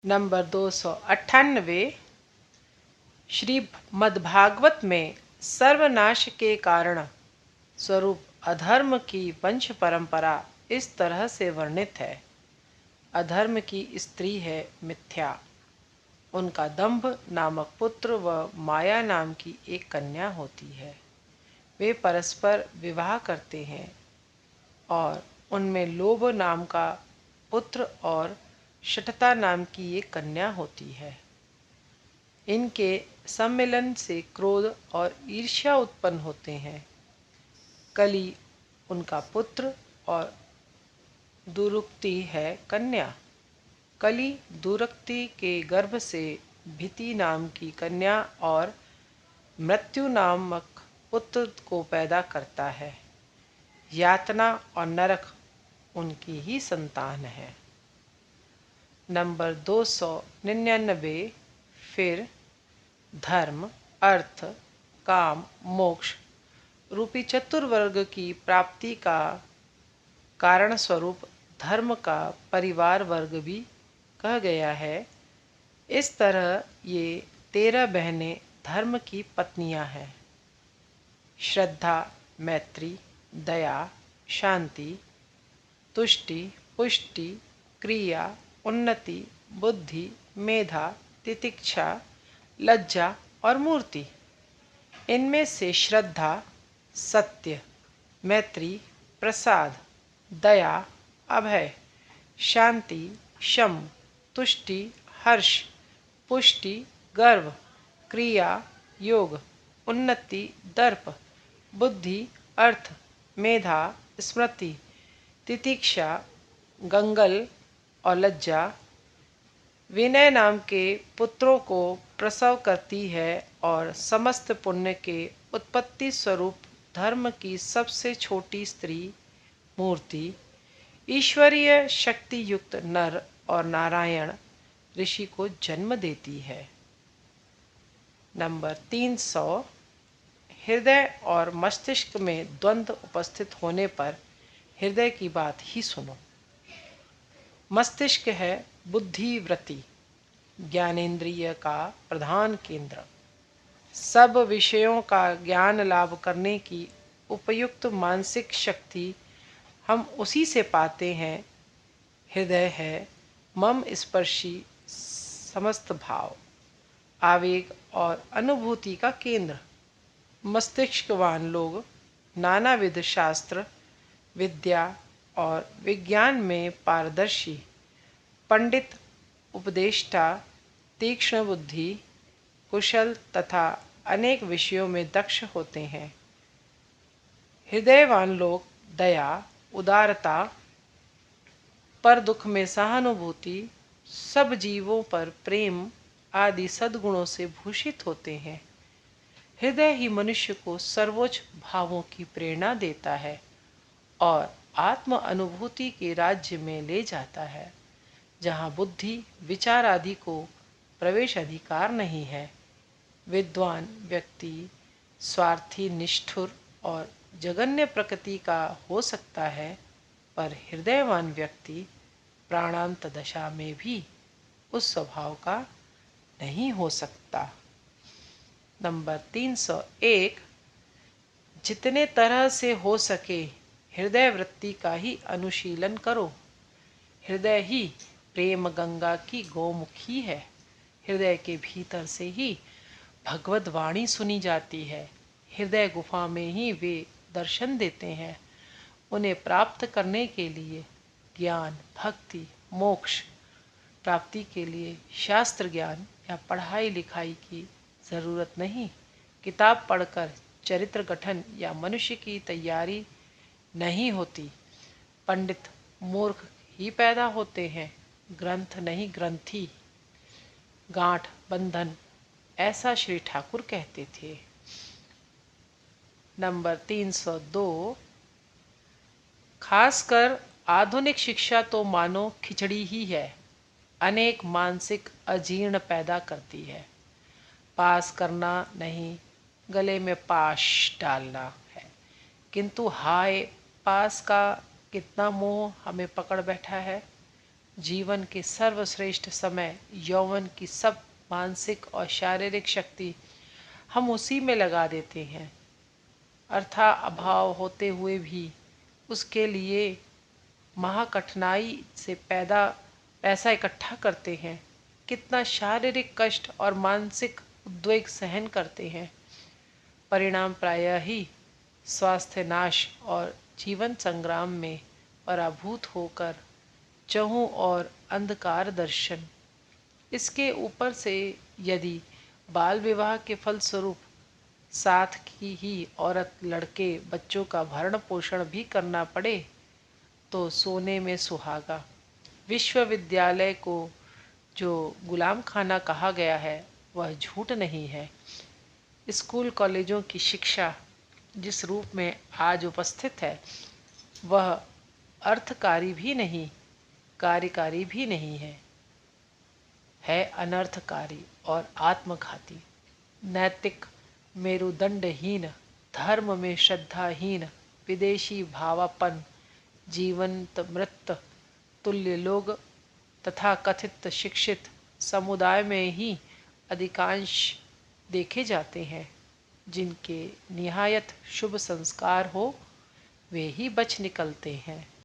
Number 298। Shri Madbhagwat में सर्वनाश के कारण स्वरूप अधर्म की वंश परंपरा इस तरह से वर्णित है। अधर्म की स्त्री है मिथ्या, उनका दंभ नामक पुत्र व माया नाम की एक कन्या होती है। वे परस्पर विवाह करते हैं और उनमें लोभ नाम का पुत्र और शठता नाम की एक कन्या होती है। इनके सम्मिलन से क्रोध और ईर्ष्या उत्पन्न होते हैं। कली उनका पुत्र और दुरुक्ति है कन्या। कली दुरुक्ति के गर्भ से भीति नाम की कन्या और मृत्यु नामक पुत्र को पैदा करता है। यातना और नरक उनकी ही संतान है। नंबर 299। फिर धर्म, अर्थ, काम, मोक्ष रूपी चतुर्वर्ग की प्राप्ति का कारण स्वरूप धर्म का परिवार वर्ग भी कहा गया है। इस तरह ये 13 बहनें धर्म की पत्नियां हैं। श्रद्धा, मैत्री, दया, शांति, तुष्टि, पुष्टि, क्रिया, उन्नति, बुद्धि, मेधा, तितिक्षा, लज्जा और मूर्ति। इनमें से श्रद्धा सत्य, मैत्री प्रसाद, दया अभय, शांति शम, तुष्टि हर्ष, पुष्टि गर्व, क्रिया योग, उन्नति दर्प, बुद्धि अर्थ, मेधा स्मृति, तितिक्षा गंगल और लज्जा विनय नाम के पुत्रों को प्रसव करती है और समस्त पुण्य के उत्पत्ति स्वरूप धर्म की सबसे छोटी स्त्री मूर्ति ईश्वरीय शक्ति युक्त नर और नारायण ऋषि को जन्म देती है। नंबर 300। हृदय और मस्तिष्क में द्वंद्व उपस्थित होने पर हृदय की बात ही सुनो। मस्तिष्क है बुद्धिवृत्ति, ज्ञानेंद्रिय का प्रधान केंद्र। सब विषयों का ज्ञान लाभ करने की उपयुक्त मानसिक शक्ति हम उसी से पाते हैं। हृदय है मम स्पर्शी समस्त भाव, आवेग और अनुभूति का केंद्र। मस्तिष्कवान लोग नानाविध शास्त्र, विद्या और विज्ञान में पारदर्शी, पंडित, उपदेष्टा, तीक्ष्ण बुद्धि, कुशल तथा अनेक विषयों में दक्ष होते हैं। हृदयवान लोग दया, उदारता, पर दुख में सहानुभूति, सब जीवों पर प्रेम आदि सद्गुणों से भूषित होते हैं। हृदय ही मनुष्य को सर्वोच्च भावों की प्रेरणा देता है और आत्म अनुभूति के राज्य में ले जाता है, जहाँ बुद्धि विचार आदि को प्रवेश अधिकार नहीं है। विद्वान व्यक्ति स्वार्थी, निष्ठुर और जघन्य प्रकृति का हो सकता है, पर हृदयवान व्यक्ति प्राणांत दशा में भी उस स्वभाव का नहीं हो सकता। नंबर 301। जितने तरह से हो सके हृदय वृत्ति का ही अनुशीलन करो। हृदय ही प्रेम गंगा की गौमुखी है। हृदय के भीतर से ही भगवत वाणी सुनी जाती है। हृदय गुफा में ही वे दर्शन देते हैं। उन्हें प्राप्त करने के लिए ज्ञान, भक्ति, मोक्ष प्राप्ति के लिए शास्त्र ज्ञान या पढ़ाई लिखाई की ज़रूरत नहीं। किताब पढ़कर चरित्र गठन या मनुष्य की तैयारी नहीं होती। पंडित मूर्ख ही पैदा होते हैं, ग्रंथ नहीं ग्रंथी। गांठ बंधन, ऐसा श्री ठाकुर कहते थे। नंबर 302। खासकर आधुनिक शिक्षा तो मानो खिचड़ी ही है। अनेक मानसिक अजीर्ण पैदा करती है। पास करना नहीं, गले में पाश डालना है। किंतु हाय, पास का कितना मोह हमें पकड़ बैठा है। जीवन के सर्वश्रेष्ठ समय, यौवन की सब मानसिक और शारीरिक शक्ति हम उसी में लगा देते हैं। अर्था अभाव होते हुए भी उसके लिए महाकठिनाई से पैसा इकट्ठा करते हैं। कितना शारीरिक कष्ट और मानसिक उद्वेग सहन करते हैं। परिणाम प्रायः ही स्वास्थ्य नाश और जीवन संग्राम में पराभूत होकर चहु और अंधकार दर्शन। इसके ऊपर से यदि बाल विवाह के फलस्वरूप साथ की ही औरत लड़के बच्चों का भरण पोषण भी करना पड़े तो सोने में सुहागा। विश्वविद्यालय को जो गुलाम खाना कहा गया है वह झूठ नहीं है। स्कूल कॉलेजों की शिक्षा जिस रूप में आज उपस्थित है वह अर्थकारी भी नहीं, कार्यकारी भी नहीं है अनर्थकारी और आत्मघाती। नैतिक मेरुदंडहीन, धर्म में श्रद्धाहीन, विदेशी भावापन, जीवंत मृत तुल्य लोग तथा कथित शिक्षित समुदाय में ही अधिकांश देखे जाते हैं। जिनके निहायत शुभ संस्कार हो वे ही बच निकलते हैं।